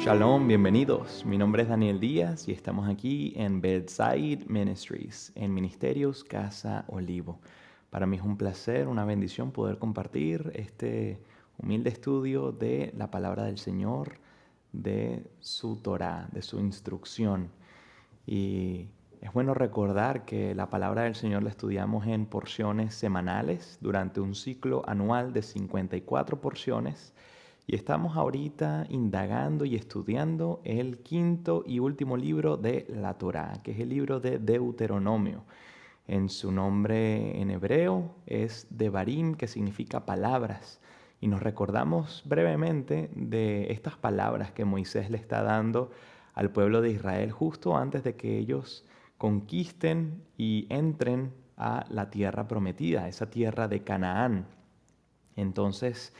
Shalom, bienvenidos. Mi nombre es Daniel Díaz y estamos aquí en Bedside Ministries, en Ministerios Casa Olivo. Para mí es un placer, una bendición poder compartir este humilde estudio de la palabra del Señor, de su Torá, de su instrucción. Y es bueno recordar que la palabra del Señor la estudiamos en porciones semanales durante un ciclo anual de 54 porciones. Y estamos ahorita indagando y estudiando el quinto y último libro de la Torá, que es el libro de Deuteronomio. En su nombre en hebreo es Devarim, que significa palabras. Y nos recordamos brevemente de estas palabras que Moisés le está dando al pueblo de Israel justo antes de que ellos conquisten y entren a la tierra prometida, esa tierra de Canaán. Entonces,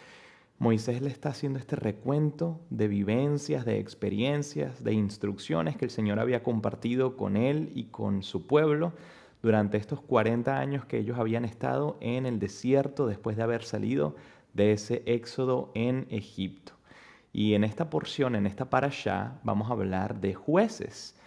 Moisés le está haciendo este recuento de vivencias, de experiencias, de instrucciones que el Señor había compartido con él y con su pueblo durante estos 40 años que ellos habían estado en el desierto después de haber salido de ese éxodo en Egipto. Y en esta porción, en esta parashá, vamos a hablar de jueces.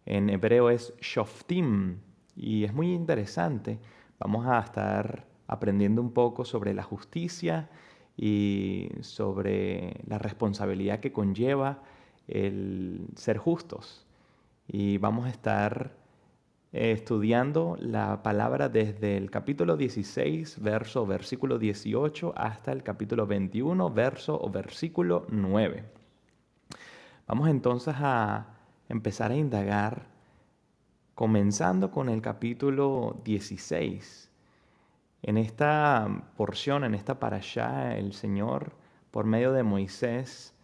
En hebreo es shoftim y es muy interesante. Vamos a estar aprendiendo un poco sobre la justicia y sobre la responsabilidad que conlleva el ser justos. Y vamos a estar estudiando la palabra desde el capítulo 16, versículo 18, hasta el capítulo 21, versículo 9. Vamos entonces a empezar a indagar, comenzando con el capítulo 16. En esta porción, en esta parashá, el Señor, por medio de Moisés,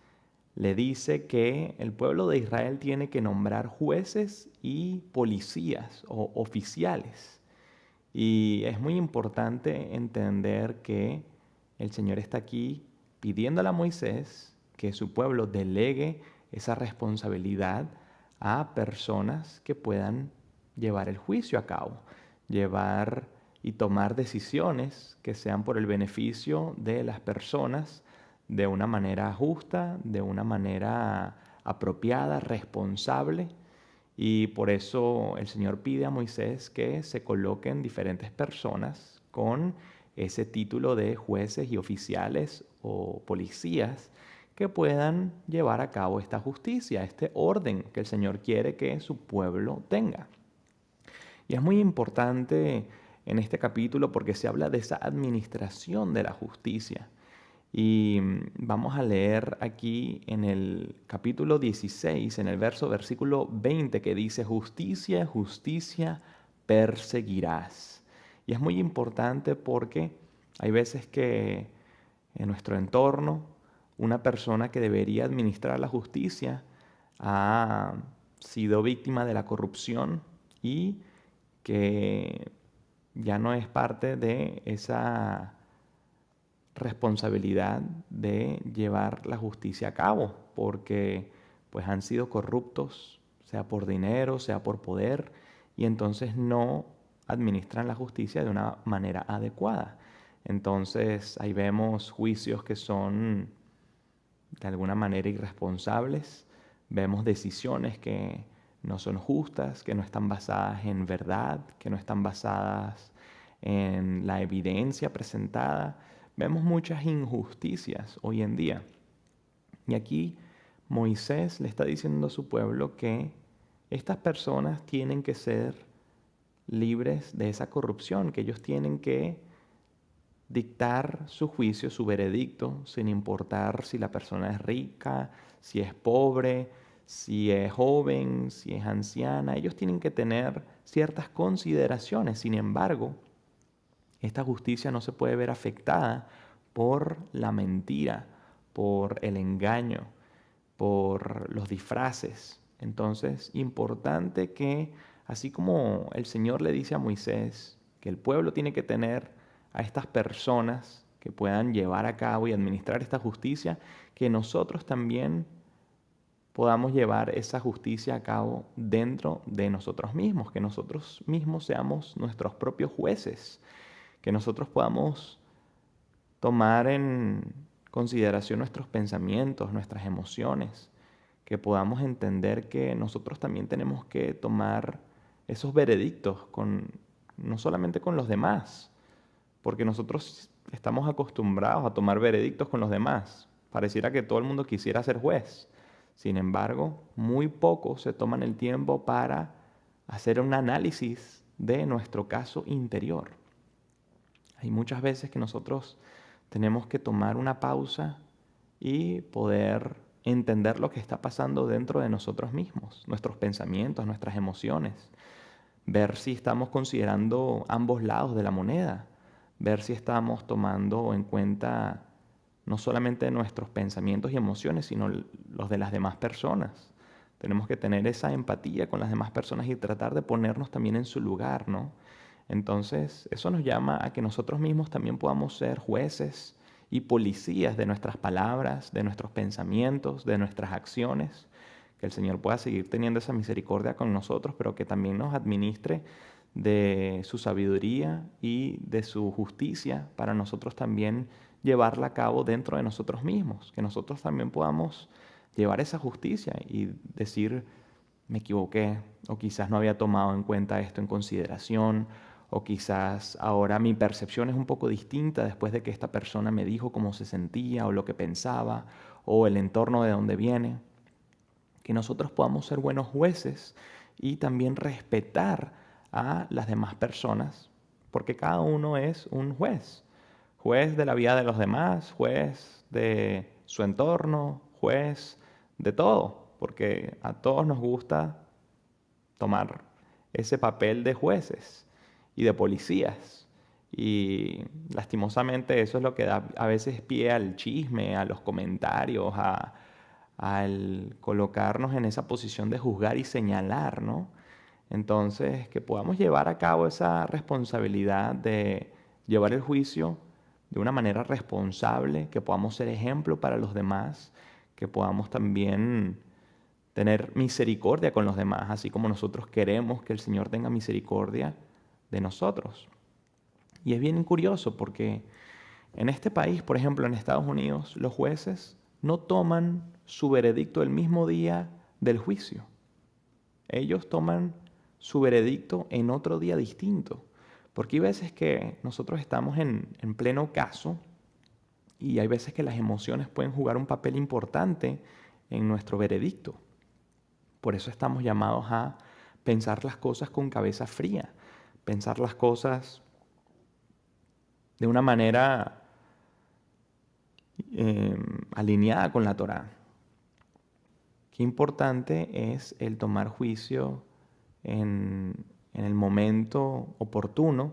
le dice que el pueblo de Israel tiene que nombrar jueces y policías o oficiales. Y es muy importante entender que el Señor está aquí pidiéndole a Moisés que su pueblo delegue esa responsabilidad a personas que puedan llevar el juicio a cabo, llevar y tomar decisiones que sean por el beneficio de las personas de una manera justa, de una manera apropiada, responsable. Y por eso el Señor pide a Moisés que se coloquen diferentes personas con ese título de jueces y oficiales o policías que puedan llevar a cabo esta justicia, este orden que el Señor quiere que su pueblo tenga. Y es muy importante en este capítulo porque se habla de esa administración de la justicia. Y vamos a leer aquí en el capítulo 16, en el versículo 20, que dice: justicia, justicia perseguirás. Y es muy importante porque hay veces que en nuestro entorno una persona que debería administrar la justicia ha sido víctima de la corrupción y que ya no es parte de esa responsabilidad de llevar la justicia a cabo, porque pues han sido corruptos, sea por dinero, sea por poder, y entonces no administran la justicia de una manera adecuada. Entonces ahí vemos juicios que son de alguna manera irresponsables, vemos decisiones que no son justas, que no están basadas en verdad, que no están basadas en la evidencia presentada. Vemos muchas injusticias hoy en día. Y aquí Moisés le está diciendo a su pueblo que estas personas tienen que ser libres de esa corrupción, que ellos tienen que dictar su juicio, su veredicto, sin importar si la persona es rica, si es pobre, si es joven, si es anciana. Ellos tienen que tener ciertas consideraciones. Sin embargo, esta justicia no se puede ver afectada por la mentira, por el engaño, por los disfraces. Entonces, importante que, así como el Señor le dice a Moisés que el pueblo tiene que tener a estas personas que puedan llevar a cabo y administrar esta justicia, que nosotros también podamos llevar esa justicia a cabo dentro de nosotros mismos, que nosotros mismos seamos nuestros propios jueces, que nosotros podamos tomar en consideración nuestros pensamientos, nuestras emociones, que podamos entender que nosotros también tenemos que tomar esos veredictos no solamente con los demás, porque nosotros estamos acostumbrados a tomar veredictos con los demás. Pareciera que todo el mundo quisiera ser juez. Sin embargo, muy pocos se toman el tiempo para hacer un análisis de nuestro caso interior. Hay muchas veces que nosotros tenemos que tomar una pausa y poder entender lo que está pasando dentro de nosotros mismos, nuestros pensamientos, nuestras emociones, ver si estamos considerando ambos lados de la moneda, ver si estamos tomando en cuenta no solamente nuestros pensamientos y emociones, sino los de las demás personas. Tenemos que tener esa empatía con las demás personas y tratar de ponernos también en su lugar, ¿no? Entonces, eso nos llama a que nosotros mismos también podamos ser jueces y policías de nuestras palabras, de nuestros pensamientos, de nuestras acciones, que el Señor pueda seguir teniendo esa misericordia con nosotros, pero que también nos administre de su sabiduría y de su justicia para nosotros también llevarla a cabo dentro de nosotros mismos, que nosotros también podamos llevar esa justicia y decir, me equivoqué, o quizás no había tomado en cuenta esto en consideración, o quizás ahora mi percepción es un poco distinta después de que esta persona me dijo cómo se sentía o lo que pensaba o el entorno de donde viene. Que nosotros podamos ser buenos jueces y también respetar a las demás personas, porque cada uno es un juez. Juez de la vida de los demás, juez de su entorno, juez de todo, porque a todos nos gusta tomar ese papel de jueces y de policías. Y lastimosamente eso es lo que da a veces pie al chisme, a los comentarios, al colocarnos en esa posición de juzgar y señalar, ¿no? Entonces, que podamos llevar a cabo esa responsabilidad de llevar el juicio de una manera responsable, que podamos ser ejemplo para los demás, que podamos también tener misericordia con los demás, así como nosotros queremos que el Señor tenga misericordia de nosotros. Y es bien curioso porque en este país, por ejemplo, en Estados Unidos, los jueces no toman su veredicto el mismo día del juicio. Ellos toman su veredicto en otro día distinto. Porque hay veces que nosotros estamos en pleno caso y hay veces que las emociones pueden jugar un papel importante en nuestro veredicto. Por eso estamos llamados a pensar las cosas con cabeza fría, pensar las cosas de una manera alineada con la Torá. Qué importante es el tomar juicio en el momento oportuno,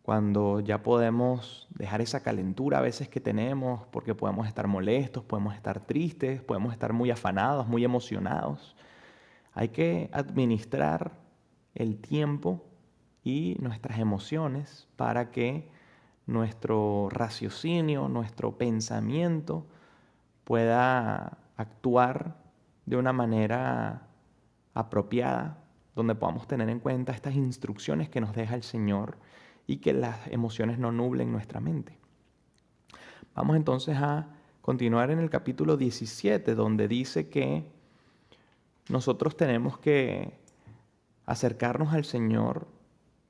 cuando ya podemos dejar esa calentura a veces que tenemos, porque podemos estar molestos, podemos estar tristes, podemos estar muy afanados, muy emocionados. Hay que administrar el tiempo y nuestras emociones para que nuestro raciocinio, nuestro pensamiento pueda actuar de una manera apropiada, donde podamos tener en cuenta estas instrucciones que nos deja el Señor y que las emociones no nublen nuestra mente. Vamos entonces a continuar en el capítulo 17, donde dice que nosotros tenemos que acercarnos al Señor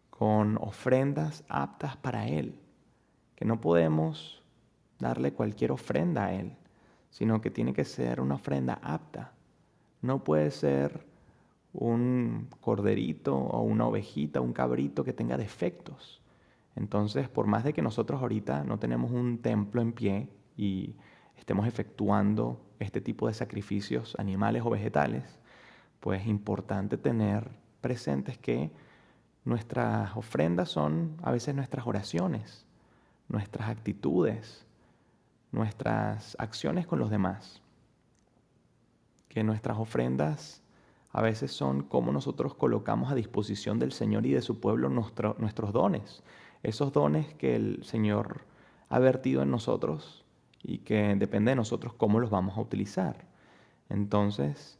con ofrendas aptas para Él, que no podemos darle cualquier ofrenda a Él, sino que tiene que ser una ofrenda apta. No puede ser un corderito o una ovejita, un cabrito que tenga defectos. Entonces, por más de que nosotros ahorita no tenemos un templo en pie y estemos efectuando este tipo de sacrificios animales o vegetales, pues es importante tener presentes que nuestras ofrendas son a veces nuestras oraciones, nuestras actitudes, nuestras acciones con los demás. Que nuestras ofrendas a veces son como nosotros colocamos a disposición del Señor y de su pueblo nuestros dones. Esos dones que el Señor ha vertido en nosotros y que depende de nosotros cómo los vamos a utilizar. Entonces,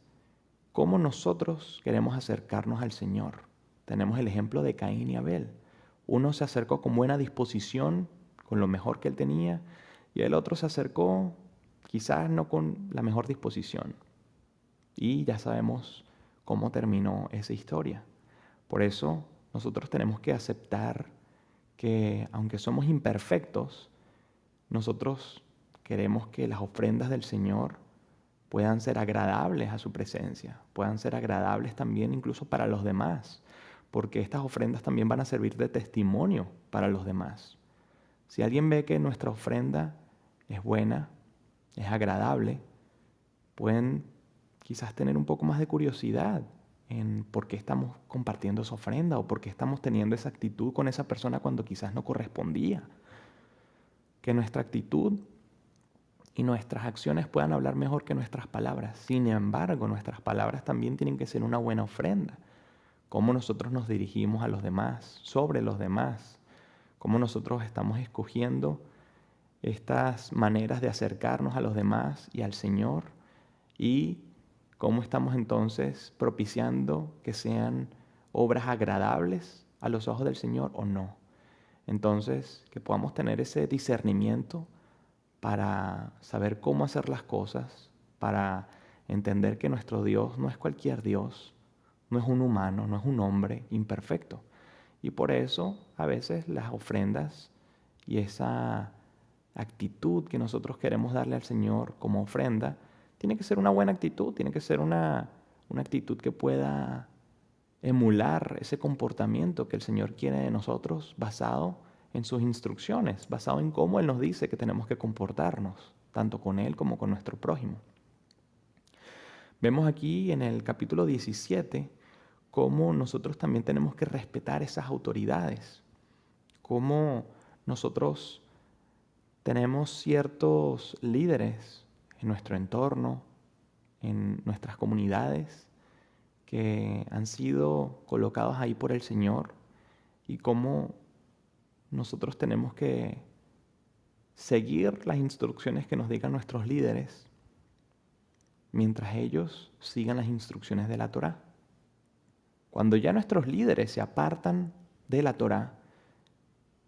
¿cómo nosotros queremos acercarnos al Señor? Tenemos el ejemplo de Caín y Abel. Uno se acercó con buena disposición, con lo mejor que él tenía, y el otro se acercó quizás no con la mejor disposición. y ya sabemos cómo terminó esa historia. Por eso nosotros tenemos que aceptar que aunque somos imperfectos, nosotros queremos que las ofrendas del Señor puedan ser agradables a su presencia, puedan ser agradables también incluso para los demás, porque estas ofrendas también van a servir de testimonio para los demás. Si alguien ve que nuestra ofrenda es buena, es agradable, pueden quizás tener un poco más de curiosidad en por qué estamos compartiendo esa ofrenda o por qué estamos teniendo esa actitud con esa persona cuando quizás no correspondía. Que nuestra actitud y nuestras acciones puedan hablar mejor que nuestras palabras. Sin embargo, nuestras palabras también tienen que ser una buena ofrenda. Cómo nosotros nos dirigimos a los demás, sobre los demás. Cómo nosotros estamos escogiendo estas maneras de acercarnos a los demás y al Señor. Y cómo estamos entonces propiciando que sean obras agradables a los ojos del Señor o no. Entonces, que podamos tener ese discernimiento para saber cómo hacer las cosas, para entender que nuestro Dios no es cualquier Dios, no es un humano, no es un hombre imperfecto. Y por eso a veces las ofrendas y esa actitud que nosotros queremos darle al Señor como ofrenda, tiene que ser una buena actitud, tiene que ser una actitud que pueda emular ese comportamiento que el Señor quiere de nosotros basado en sus instrucciones, basado en cómo Él nos dice que tenemos que comportarnos, tanto con Él como con nuestro prójimo. Vemos aquí en el capítulo 17 cómo nosotros también tenemos que respetar esas autoridades, cómo nosotros tenemos ciertos líderes en nuestro entorno, en nuestras comunidades, que han sido colocados ahí por el Señor y cómo nosotros tenemos que seguir las instrucciones que nos digan nuestros líderes mientras ellos sigan las instrucciones de la Torá. Cuando ya nuestros líderes se apartan de la Torá,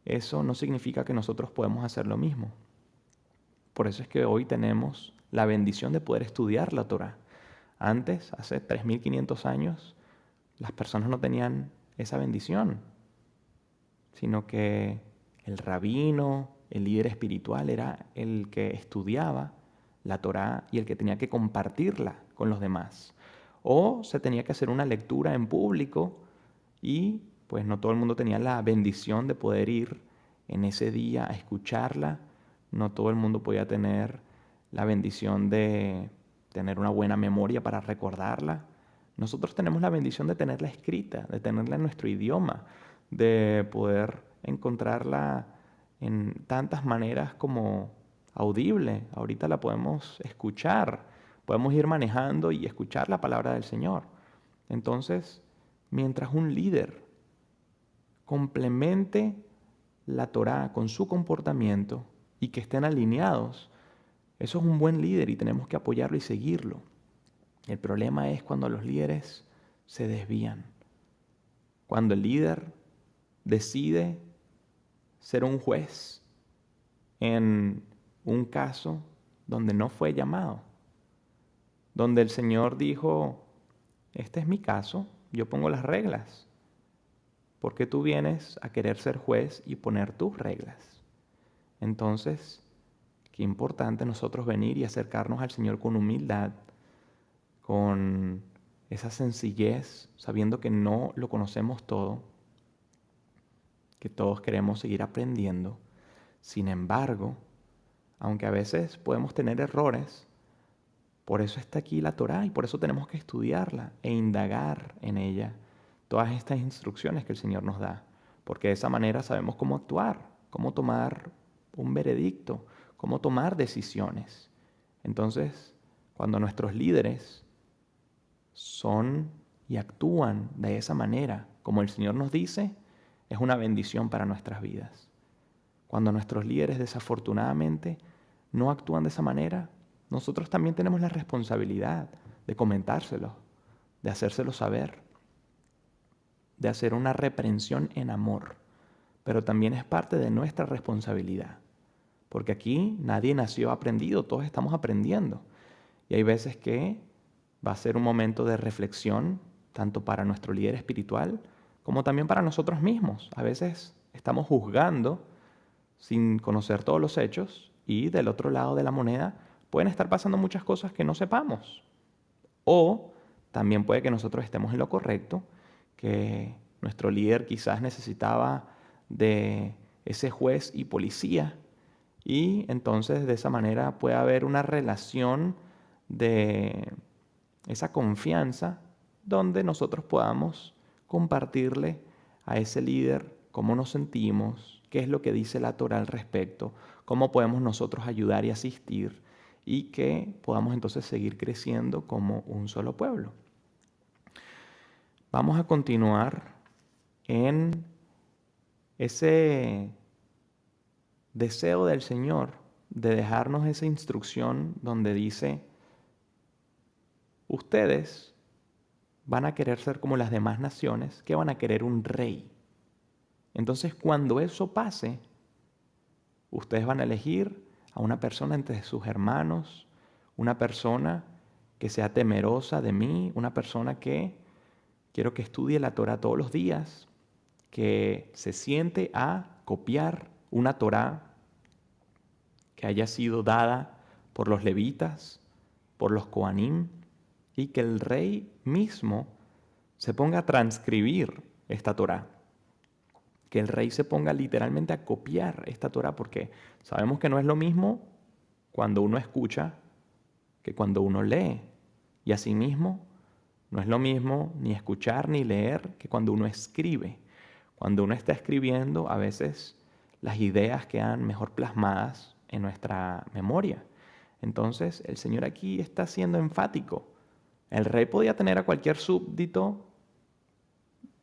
eso no significa que nosotros podemos hacer lo mismo. Por eso es que hoy tenemos la bendición de poder estudiar la Torá. Antes, hace 3500 años, las personas no tenían esa bendición, sino que el rabino, el líder espiritual, era el que estudiaba la Torá y el que tenía que compartirla con los demás. O se tenía que hacer una lectura en público y pues no todo el mundo tenía la bendición de poder ir en ese día a escucharla. No todo el mundo podía tener la bendición de tener una buena memoria para recordarla. Nosotros tenemos la bendición de tenerla escrita, de tenerla en nuestro idioma, de poder encontrarla en tantas maneras como audible. Ahorita la podemos escuchar, podemos ir manejando y escuchar la palabra del Señor. Entonces, mientras un líder complemente la Torá con su comportamiento y que estén alineados, eso es un buen líder y tenemos que apoyarlo y seguirlo. El problema es cuando los líderes se desvían. Cuando el líder decide ser un juez en un caso donde no fue llamado, donde el Señor dijo, este es mi caso, yo pongo las reglas. ¿Por qué tú vienes a querer ser juez y poner tus reglas? Entonces, qué importante nosotros venir y acercarnos al Señor con humildad, con esa sencillez, sabiendo que no lo conocemos todo, que todos queremos seguir aprendiendo. Sin embargo, aunque a veces podemos tener errores, por eso está aquí la Torá y por eso tenemos que estudiarla e indagar en ella todas estas instrucciones que el Señor nos da, porque de esa manera sabemos cómo actuar, cómo tomar un veredicto, cómo tomar decisiones. Entonces, cuando nuestros líderes son y actúan de esa manera, como el Señor nos dice, es una bendición para nuestras vidas. Cuando nuestros líderes desafortunadamente no actúan de esa manera, nosotros también tenemos la responsabilidad de comentárselo, de hacérselo saber, de hacer una reprensión en amor. Pero también es parte de nuestra responsabilidad, porque aquí nadie nació aprendido, todos estamos aprendiendo. Y hay veces que Va a ser un momento de reflexión, tanto para nuestro líder espiritual como también para nosotros mismos. A veces estamos juzgando sin conocer todos los hechos y del otro lado de la moneda pueden estar pasando muchas cosas que no sepamos. O también puede que nosotros estemos en lo correcto, que nuestro líder quizás necesitaba de ese juez y policía y entonces de esa manera puede haber una relación de esa confianza donde nosotros podamos compartirle a ese líder cómo nos sentimos, qué es lo que dice la Torá al respecto, cómo podemos nosotros ayudar y asistir y que podamos entonces seguir creciendo como un solo pueblo. Vamos a continuar en ese deseo del Señor de dejarnos esa instrucción donde dice, ustedes van a querer ser como las demás naciones que van a querer un rey. Entonces, cuando eso pase, ustedes van a elegir a una persona entre sus hermanos, una persona que sea temerosa de mí, una persona que quiero que estudie la Torá todos los días, que se siente a copiar una Torá que haya sido dada por los levitas, por los coanim, y que el rey mismo se ponga a transcribir esta Torá. Que el rey se ponga literalmente a copiar esta Torá, porque sabemos que no es lo mismo cuando uno escucha que cuando uno lee. Y asimismo, no es lo mismo ni escuchar ni leer que cuando uno escribe. Cuando uno está escribiendo, a veces las ideas quedan mejor plasmadas en nuestra memoria. Entonces, el Señor aquí está siendo enfático. El rey podía tener a cualquier súbdito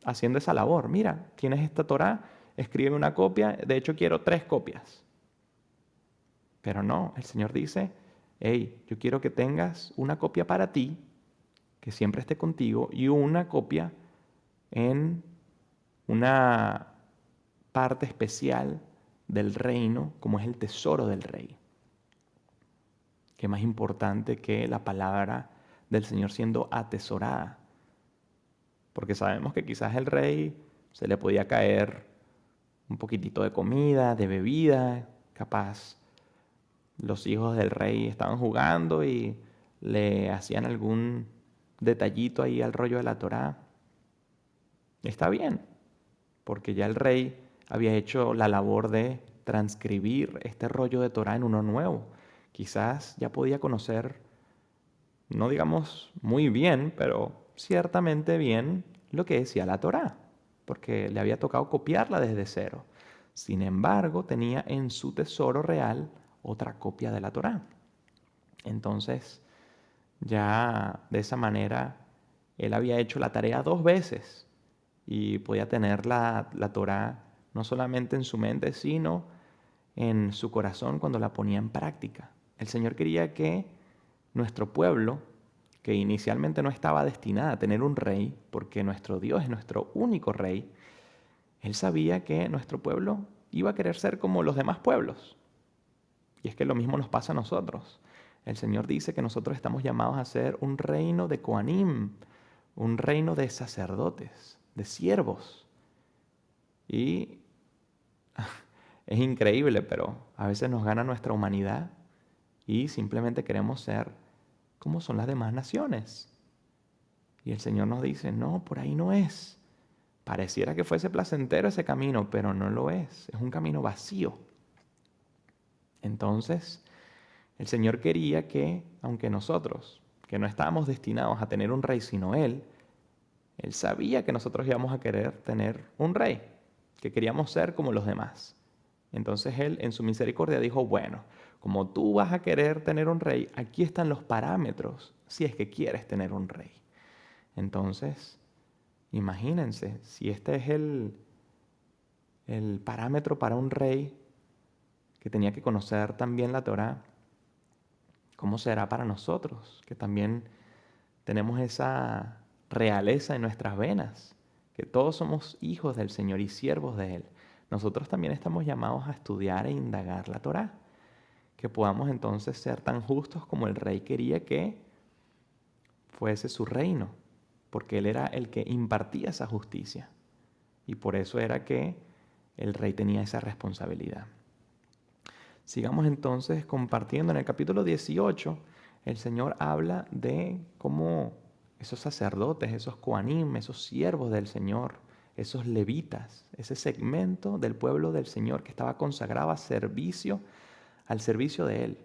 haciendo esa labor. Mira, tienes esta Torá, escribe una copia, de hecho quiero 3 copias. Pero no, el Señor dice, hey, yo quiero que tengas una copia para ti, que siempre esté contigo, y una copia en una parte especial del reino, como es el tesoro del rey. Que más importante que la palabra del Señor siendo atesorada. Porque sabemos que quizás el rey se le podía caer un poquitito de comida, de bebida, capaz los hijos del rey estaban jugando y le hacían algún detallito ahí al rollo de la Torá. Está bien, porque ya el rey había hecho la labor de transcribir este rollo de Torá en uno nuevo. Quizás ya podía conocer, no digamos muy bien, pero ciertamente bien lo que decía la Torá, porque le había tocado copiarla desde cero. Sin embargo, tenía en su tesoro real otra copia de la Torá. Entonces, ya de esa manera, él había hecho la tarea 2 veces y podía tener la Torá no solamente en su mente, sino en su corazón cuando la ponía en práctica. El Señor quería que nuestro pueblo, que inicialmente no estaba destinado a tener un rey, porque nuestro Dios es nuestro único rey, Él sabía que nuestro pueblo iba a querer ser como los demás pueblos. Y es que lo mismo nos pasa a nosotros. El Señor dice que nosotros estamos llamados a ser un reino de Coanim, un reino de sacerdotes, de siervos. Y es increíble, pero a veces nos gana nuestra humanidad y simplemente queremos ser como son las demás naciones. Y el Señor nos dice, no, por ahí no es. Pareciera que fuese placentero ese camino, pero no lo es. Es un camino vacío. Entonces, el Señor quería que, aunque nosotros, que no estábamos destinados a tener un rey sino Él sabía que nosotros íbamos a querer tener un rey, que queríamos ser como los demás. Entonces Él en su misericordia dijo, bueno, como tú vas a querer tener un rey, aquí están los parámetros si es que quieres tener un rey. Entonces, imagínense, si este es el parámetro para un rey que tenía que conocer también la Torá, ¿cómo será para nosotros que también tenemos esa realeza en nuestras venas? Que todos somos hijos del Señor y siervos de Él. Nosotros también estamos llamados a estudiar e indagar la Torá. Que podamos entonces ser tan justos como el rey quería que fuese su reino, porque él era el que impartía esa justicia. Y por eso era que el rey tenía esa responsabilidad. Sigamos entonces compartiendo. En el capítulo 18, el Señor habla de cómo esos sacerdotes, esos coanim, esos siervos del Señor, esos levitas, ese segmento del pueblo del Señor que estaba consagrado al servicio de Él,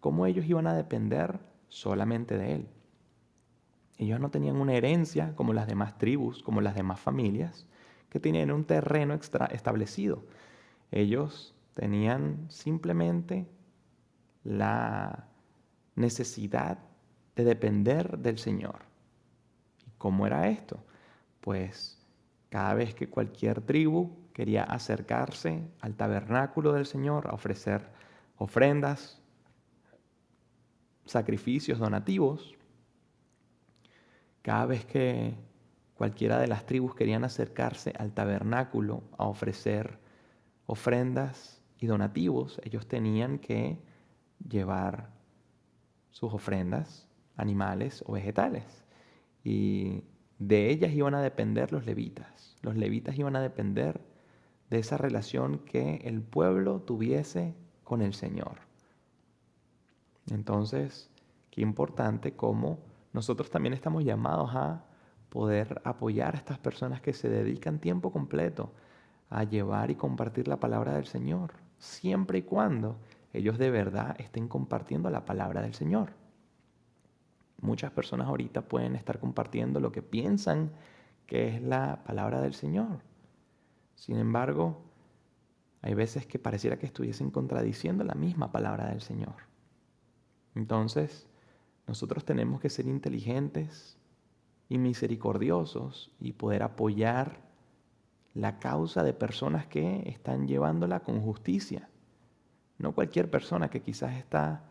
cómo ellos iban a depender solamente de Él. Ellos no tenían una herencia como las demás tribus, como las demás familias, que tenían un terreno establecido. Ellos tenían simplemente la necesidad de depender del Señor. ¿Y cómo era esto? Pues cada vez que cualquier tribu quería acercarse al tabernáculo del Señor a ofrecer ofrendas, sacrificios, donativos, cada vez que cualquiera de las tribus querían acercarse al tabernáculo a ofrecer ofrendas y donativos, ellos tenían que llevar sus ofrendas, animales o vegetales. Y de ellas iban a depender los levitas. Los levitas iban a depender de esa relación que el pueblo tuviese con el Señor. Entonces, qué importante cómo nosotros también estamos llamados a poder apoyar a estas personas que se dedican tiempo completo a llevar y compartir la palabra del Señor, siempre y cuando ellos de verdad estén compartiendo la palabra del Señor. Muchas personas ahorita pueden estar compartiendo lo que piensan que es la palabra del Señor. Sin embargo, hay veces que pareciera que estuviesen contradiciendo la misma palabra del Señor. Entonces, nosotros tenemos que ser inteligentes y misericordiosos y poder apoyar la causa de personas que están llevándola con justicia. No cualquier persona que quizás está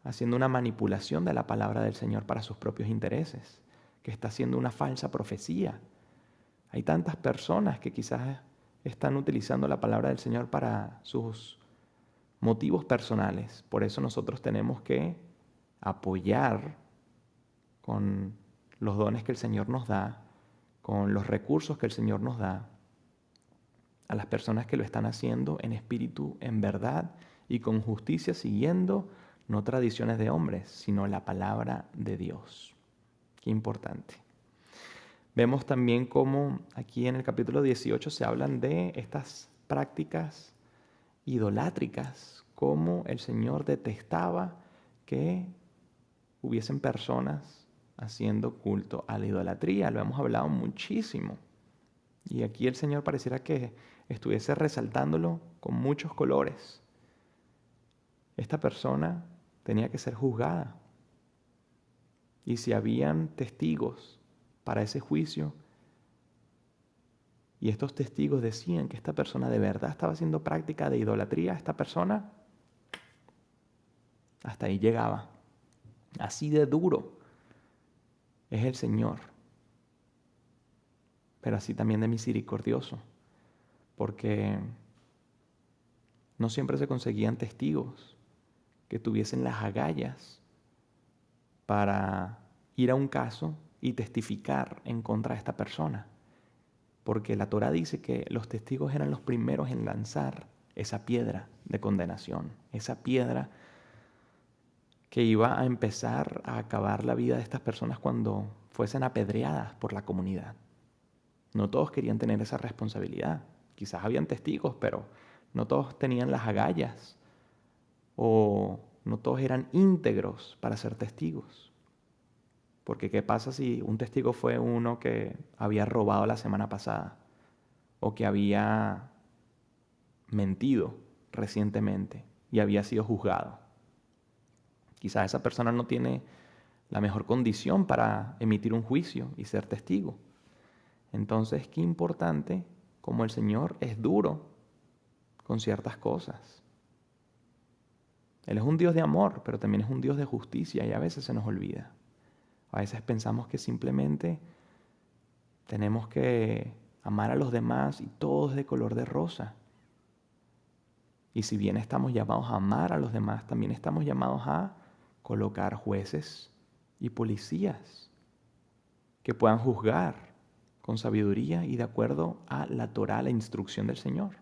haciendo una manipulación de la palabra del Señor para sus propios intereses, que está haciendo una falsa profecía. Hay tantas personas que quizás están utilizando la palabra del Señor para sus motivos personales. Por eso nosotros tenemos que apoyar con los dones que el Señor nos da, con los recursos que el Señor nos da, a las personas que lo están haciendo en espíritu, en verdad y con justicia, siguiendo no tradiciones de hombres, sino la palabra de Dios. Qué importante. Vemos también cómo aquí en el capítulo 18 se hablan de estas prácticas idolátricas, cómo el Señor detestaba que hubiesen personas haciendo culto a la idolatría. Lo hemos hablado muchísimo. Y aquí el Señor pareciera que estuviese resaltándolo con muchos colores. Esta persona tenía que ser juzgada. Y si habían testigos para ese juicio, y estos testigos decían que esta persona de verdad estaba haciendo práctica de idolatría, esta persona hasta ahí llegaba. Así de duro es el Señor, pero así también de misericordioso, porque no siempre se conseguían testigos que tuviesen las agallas para ir a un caso y testificar en contra de esta persona. Porque la Torá dice que los testigos eran los primeros en lanzar esa piedra de condenación, esa piedra que iba a empezar a acabar la vida de estas personas cuando fuesen apedreadas por la comunidad. No todos querían tener esa responsabilidad. Quizás habían testigos, pero no todos tenían las agallas o no todos eran íntegros para ser testigos. Porque ¿qué pasa si un testigo fue uno que había robado la semana pasada o que había mentido recientemente y había sido juzgado? Quizás esa persona no tiene la mejor condición para emitir un juicio y ser testigo. Entonces, qué importante como el Señor es duro con ciertas cosas. Él es un Dios de amor, pero también es un Dios de justicia y a veces se nos olvida. A veces pensamos que simplemente tenemos que amar a los demás y todo es de color de rosa. Y si bien estamos llamados a amar a los demás, también estamos llamados a colocar jueces y policías que puedan juzgar con sabiduría y de acuerdo a la Torá, la instrucción del Señor.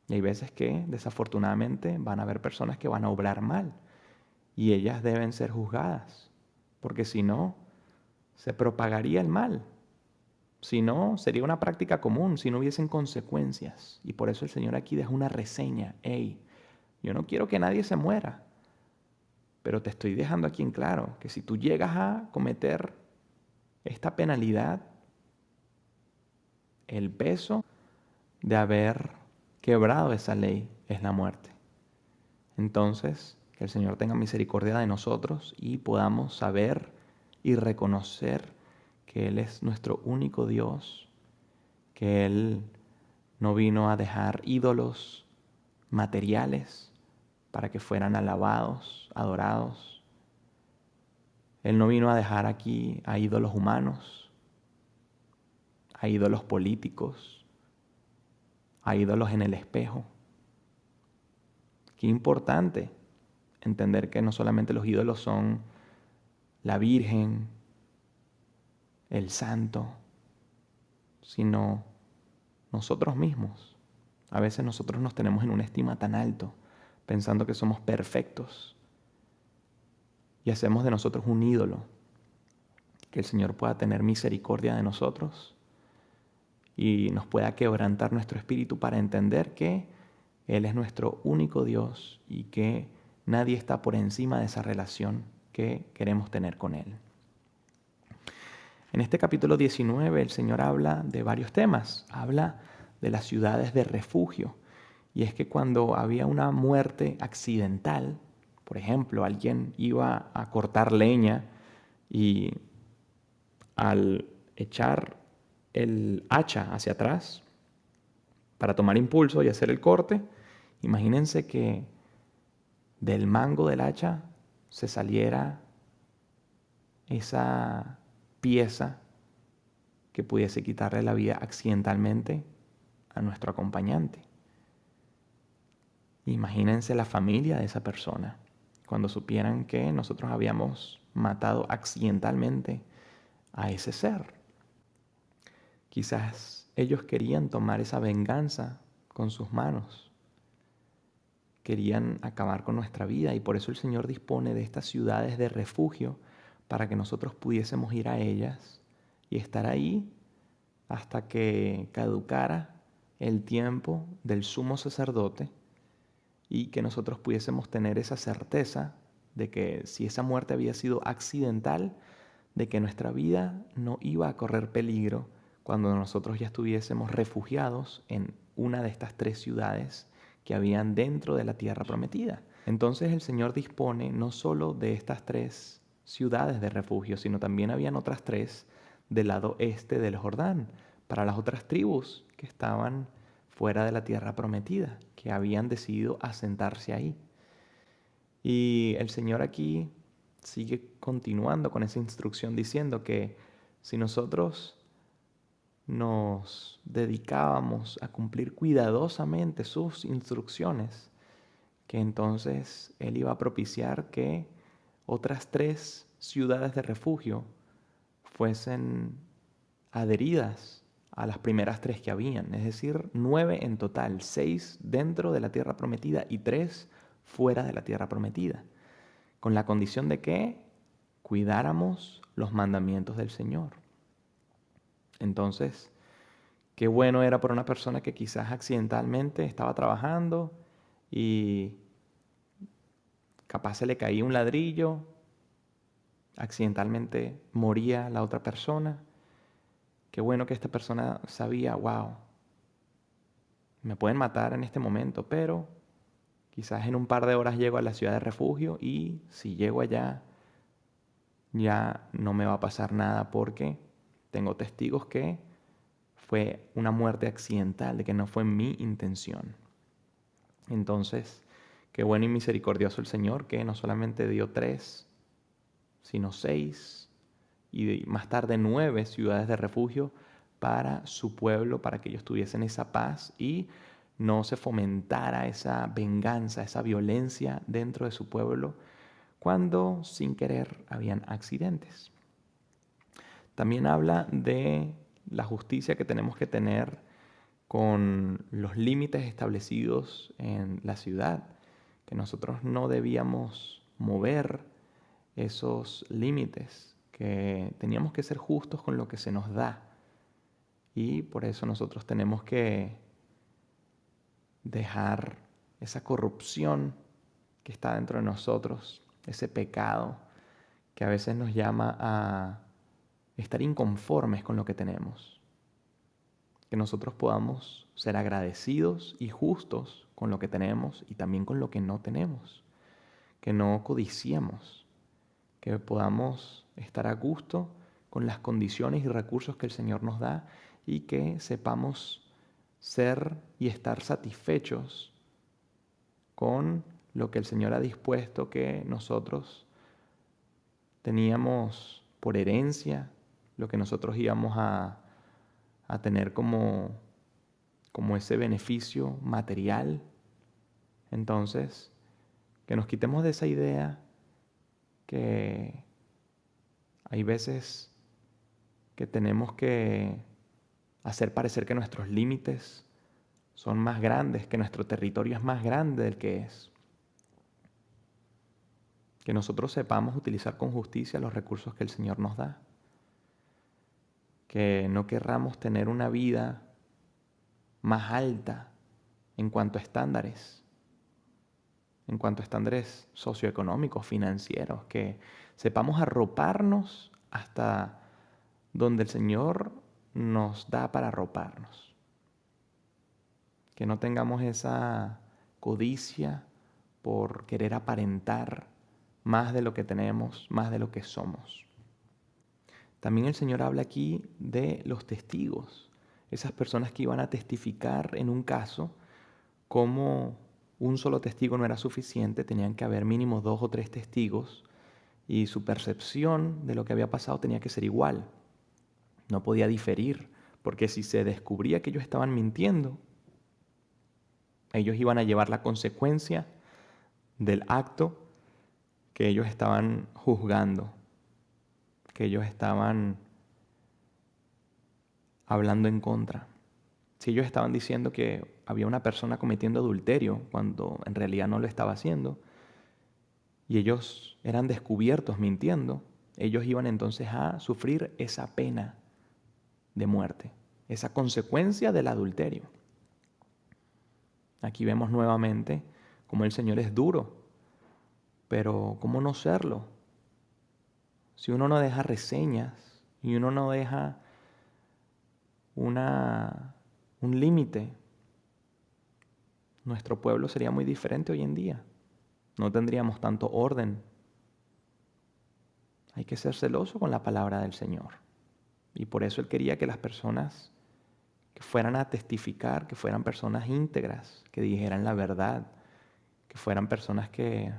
Y hay veces que desafortunadamente van a haber personas que van a obrar mal y ellas deben ser juzgadas, porque si no, se propagaría el mal. Si no, sería una práctica común, si no hubiesen consecuencias. Y por eso el Señor aquí deja una reseña. Hey, yo no quiero que nadie se muera, pero te estoy dejando aquí en claro que si tú llegas a cometer esta penalidad, el peso de haber quebrado esa ley es la muerte. Entonces, que el Señor tenga misericordia de nosotros y podamos saber y reconocer que Él es nuestro único Dios, que Él no vino a dejar ídolos materiales para que fueran alabados, adorados. Él no vino a dejar aquí a ídolos humanos, a ídolos políticos, a ídolos en el espejo. Qué importante entender que no solamente los ídolos son la Virgen, el Santo, sino nosotros mismos. A veces nosotros nos tenemos en una estima tan alto, pensando que somos perfectos, y hacemos de nosotros un ídolo. Que el Señor pueda tener misericordia de nosotros y nos pueda quebrantar nuestro espíritu para entender que Él es nuestro único Dios y que nadie está por encima de esa relación que queremos tener con Él. En este capítulo 19 el Señor habla de varios temas. Habla de las ciudades de refugio. Y es que cuando había una muerte accidental, por ejemplo, alguien iba a cortar leña y al echar el hacha hacia atrás para tomar impulso y hacer el corte, imagínense que del mango del hacha se saliera esa pieza que pudiese quitarle la vida accidentalmente a nuestro acompañante. Imagínense la familia de esa persona cuando supieran que nosotros habíamos matado accidentalmente a ese ser. Quizás ellos querían tomar esa venganza con sus manos. Querían acabar con nuestra vida y por eso el Señor dispone de estas ciudades de refugio para que nosotros pudiésemos ir a ellas y estar ahí hasta que caducara el tiempo del sumo sacerdote y que nosotros pudiésemos tener esa certeza de que si esa muerte había sido accidental, de que nuestra vida no iba a correr peligro cuando nosotros ya estuviésemos refugiados en una de estas 3 ciudades que habían dentro de la tierra prometida. Entonces el Señor dispone no solo de estas 3 ciudades de refugio, sino también habían otras 3 del lado este del Jordán, para las otras tribus que estaban fuera de la tierra prometida, que habían decidido asentarse ahí. Y el Señor aquí sigue continuando con esa instrucción diciendo que si nosotros nos dedicábamos a cumplir cuidadosamente sus instrucciones, que entonces Él iba a propiciar que otras 3 ciudades de refugio fuesen adheridas a las primeras 3 que habían, es decir, 9 en total, 6 dentro de la tierra prometida y 3 fuera de la tierra prometida, con la condición de que cuidáramos los mandamientos del Señor. Entonces, qué bueno era para una persona que quizás accidentalmente estaba trabajando y capaz se le caía un ladrillo, accidentalmente moría la otra persona. Qué bueno que esta persona sabía, wow, me pueden matar en este momento, pero quizás en un par de horas llego a la ciudad de refugio y si llego allá ya no me va a pasar nada porque tengo testigos que fue una muerte accidental, de que no fue mi intención. Entonces, qué bueno y misericordioso el Señor que no solamente dio 3, sino 6 y más tarde 9 ciudades de refugio para su pueblo, para que ellos tuviesen esa paz y no se fomentara esa venganza, esa violencia dentro de su pueblo cuando sin querer habían accidentes. También habla de la justicia que tenemos que tener con los límites establecidos en la ciudad, que nosotros no debíamos mover esos límites, que teníamos que ser justos con lo que se nos da. Y por eso nosotros tenemos que dejar esa corrupción que está dentro de nosotros, ese pecado que a veces nos llama a estar inconformes con lo que tenemos. Que nosotros podamos ser agradecidos y justos con lo que tenemos y también con lo que no tenemos. Que no codiciemos, que podamos estar a gusto con las condiciones y recursos que el Señor nos da y que sepamos ser y estar satisfechos con lo que el Señor ha dispuesto que nosotros teníamos por herencia, lo que nosotros íbamos a tener como ese beneficio material. Entonces, que nos quitemos de esa idea que hay veces que tenemos que hacer parecer que nuestros límites son más grandes, que nuestro territorio es más grande del que es. Que nosotros sepamos utilizar con justicia los recursos que el Señor nos da. Que no querramos tener una vida más alta en cuanto a estándares socioeconómicos, financieros, que sepamos arroparnos hasta donde el Señor nos da para arroparnos. Que no tengamos esa codicia por querer aparentar más de lo que tenemos, más de lo que somos. También el Señor habla aquí de los testigos, esas personas que iban a testificar en un caso, como un solo testigo no era suficiente, tenían que haber mínimo 2 o 3 testigos y su percepción de lo que había pasado tenía que ser igual. No podía diferir, porque si se descubría que ellos estaban mintiendo, ellos iban a llevar la consecuencia del acto que ellos estaban juzgando, que ellos estaban hablando en contra. Si ellos estaban diciendo que había una persona cometiendo adulterio cuando en realidad no lo estaba haciendo, y ellos eran descubiertos mintiendo, ellos iban entonces a sufrir esa pena de muerte, esa consecuencia del adulterio. Aquí vemos nuevamente cómo el Señor es duro, pero ¿cómo no serlo? Si uno no deja reseñas y uno no deja un límite, nuestro pueblo sería muy diferente hoy en día. No tendríamos tanto orden. Hay que ser celoso con la palabra del Señor. Y por eso Él quería que las personas que fueran a testificar, que fueran personas íntegras, que dijeran la verdad, que fueran personas que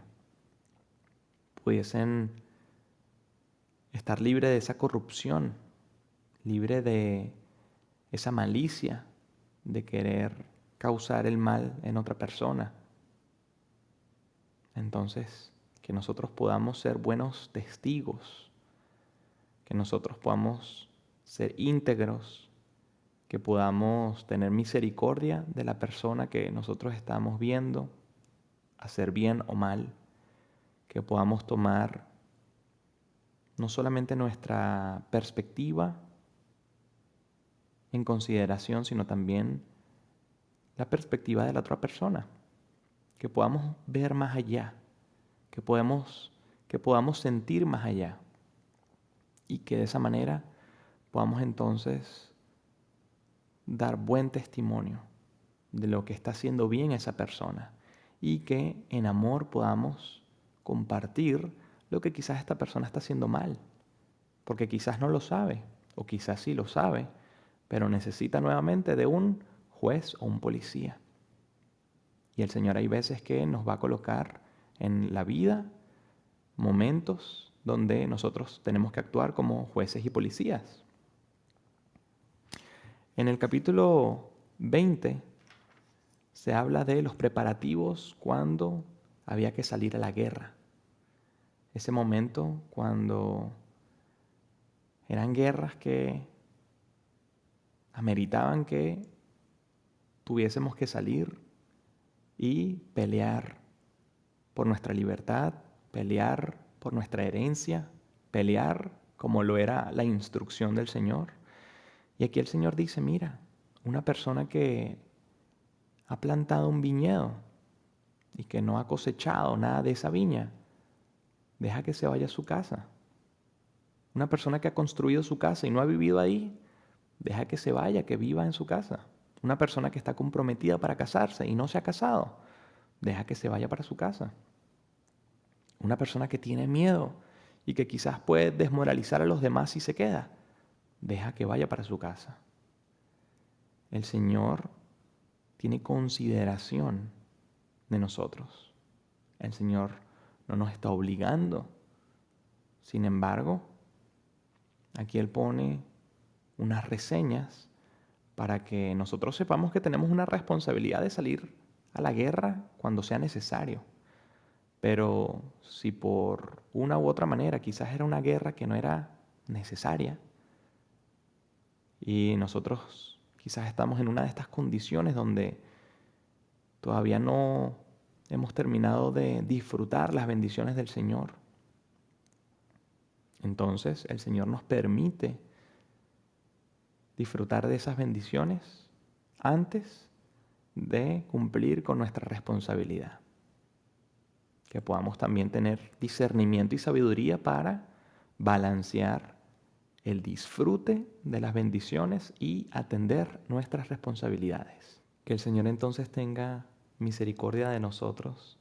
pudiesen estar libres de esa corrupción, libre de esa malicia de querer causar el mal en otra persona. Entonces, que nosotros podamos ser buenos testigos, que nosotros podamos ser íntegros, que podamos tener misericordia de la persona que nosotros estamos viendo, hacer bien o mal, que podamos tomar no solamente nuestra perspectiva en consideración, sino también la perspectiva de la otra persona, que podamos ver más allá, que podamos sentir más allá y que de esa manera podamos entonces dar buen testimonio de lo que está haciendo bien esa persona y que en amor podamos compartir lo que quizás esta persona está haciendo mal, porque quizás no lo sabe o quizás sí lo sabe, pero necesita nuevamente de un juez o un policía. Y el Señor hay veces que nos va a colocar en la vida momentos donde nosotros tenemos que actuar como jueces y policías. En el capítulo 20 se habla de los preparativos cuando había que salir a la guerra. ese momento cuando eran guerras que ameritaban que tuviésemos que salir y pelear por nuestra libertad, pelear por nuestra herencia, pelear como lo era la instrucción del Señor. Y aquí el Señor dice, mira, una persona que ha plantado un viñedo y que no ha cosechado nada de esa viña, deja que se vaya a su casa. Una persona que ha construido su casa y no ha vivido ahí, deja que se vaya, que viva en su casa. Una persona que está comprometida para casarse y no se ha casado, deja que se vaya para su casa. Una persona que tiene miedo y que quizás puede desmoralizar a los demás si se queda, deja que vaya para su casa. El Señor tiene consideración de nosotros. El Señor no nos está obligando. Sin embargo, aquí Él pone unas reseñas para que nosotros sepamos que tenemos una responsabilidad de salir a la guerra cuando sea necesario. Pero si por una u otra manera quizás era una guerra que no era necesaria y nosotros quizás estamos en una de estas condiciones donde todavía no hemos terminado de disfrutar las bendiciones del Señor, entonces el Señor nos permite disfrutar de esas bendiciones antes de cumplir con nuestra responsabilidad. Que podamos también tener discernimiento y sabiduría para balancear el disfrute de las bendiciones y atender nuestras responsabilidades. Que el Señor entonces tenga misericordia de nosotros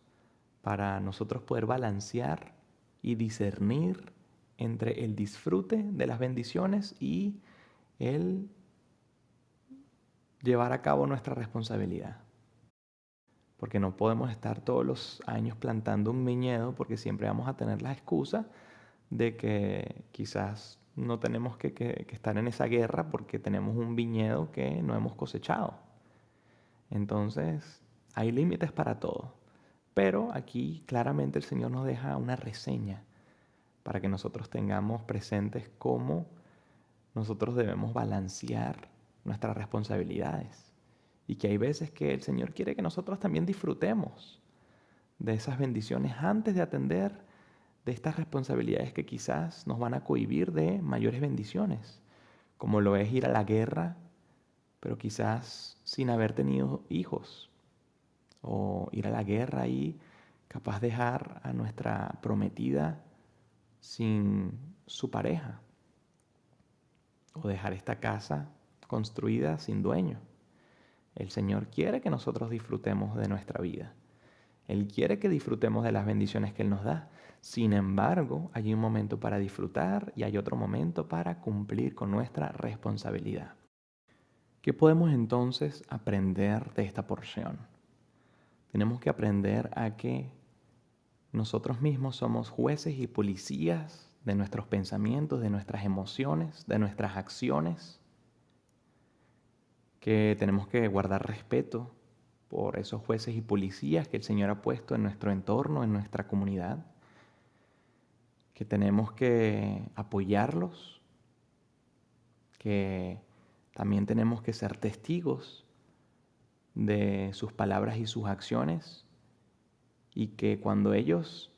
para nosotros poder balancear y discernir entre el disfrute de las bendiciones y el llevar a cabo nuestra responsabilidad. Porque no podemos estar todos los años plantando un viñedo porque siempre vamos a tener la excusa de que quizás no tenemos que estar en esa guerra porque tenemos un viñedo que no hemos cosechado. Entonces, hay límites para todo. Pero aquí claramente el Señor nos deja una reseña para que nosotros tengamos presentes cómo nosotros debemos balancear nuestras responsabilidades. Y que hay veces que el Señor quiere que nosotros también disfrutemos de esas bendiciones antes de atender de estas responsabilidades que quizás nos van a cohibir de mayores bendiciones, como lo es ir a la guerra, pero quizás sin haber tenido hijos, o ir a la guerra y capaz dejar a nuestra prometida sin su pareja, o dejar esta casa construida sin dueño. El Señor quiere que nosotros disfrutemos de nuestra vida. Él quiere que disfrutemos de las bendiciones que Él nos da. Sin embargo, hay un momento para disfrutar y hay otro momento para cumplir con nuestra responsabilidad. ¿Qué podemos entonces aprender de esta porción? Tenemos que aprender a que nosotros mismos somos jueces y policías de nuestros pensamientos, de nuestras emociones, de nuestras acciones, que tenemos que guardar respeto por esos jueces y policías que el Señor ha puesto en nuestro entorno, en nuestra comunidad, que tenemos que apoyarlos, que también tenemos que ser testigos de sus palabras y sus acciones, y que cuando ellos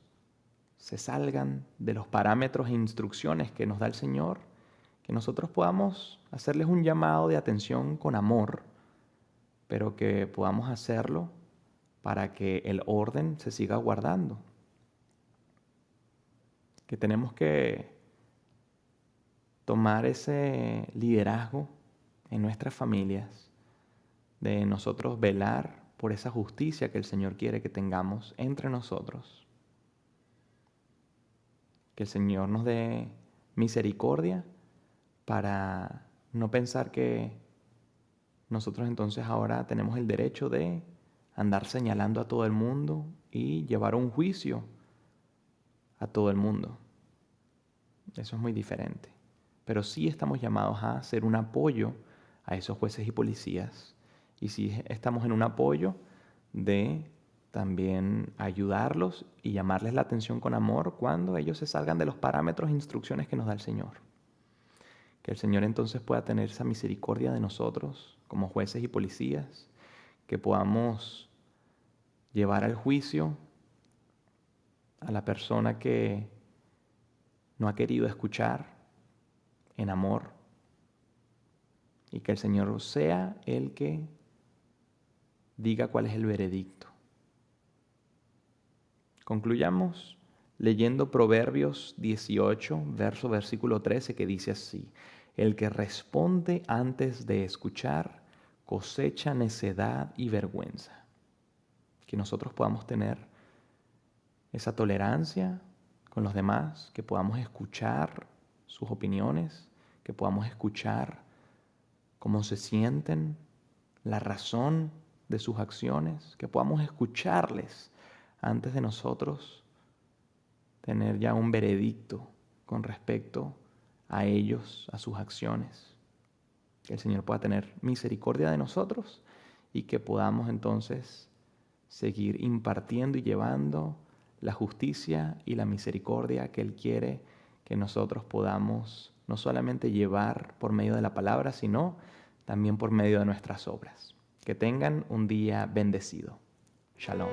se salgan de los parámetros e instrucciones que nos da el Señor, que nosotros podamos hacerles un llamado de atención con amor, pero que podamos hacerlo para que el orden se siga guardando. Que tenemos que tomar ese liderazgo en nuestras familias, de nosotros velar por esa justicia que el Señor quiere que tengamos entre nosotros. Que el Señor nos dé misericordia para no pensar que nosotros entonces ahora tenemos el derecho de andar señalando a todo el mundo y llevar un juicio a todo el mundo. Eso es muy diferente. Pero sí estamos llamados a ser un apoyo a esos jueces y policías. Y sí estamos en un apoyo de también ayudarlos y llamarles la atención con amor cuando ellos se salgan de los parámetros e instrucciones que nos da el Señor. Que el Señor entonces pueda tener esa misericordia de nosotros como jueces y policías, que podamos llevar al juicio a la persona que no ha querido escuchar en amor, y que el Señor sea el que diga cuál es el veredicto. Concluyamos leyendo Proverbios 18, versículo 13, que dice así: el que responde antes de escuchar cosecha necedad y vergüenza. Que nosotros podamos tener esa tolerancia con los demás, que podamos escuchar sus opiniones, que podamos escuchar cómo se sienten, la razón de sus acciones, que podamos escucharles antes de nosotros tener ya un veredicto con respecto a ellos, a sus acciones. Que el Señor pueda tener misericordia de nosotros y que podamos entonces seguir impartiendo y llevando la justicia y la misericordia que Él quiere que nosotros podamos no solamente llevar por medio de la palabra, sino también por medio de nuestras obras. Que tengan un día bendecido. Shalom.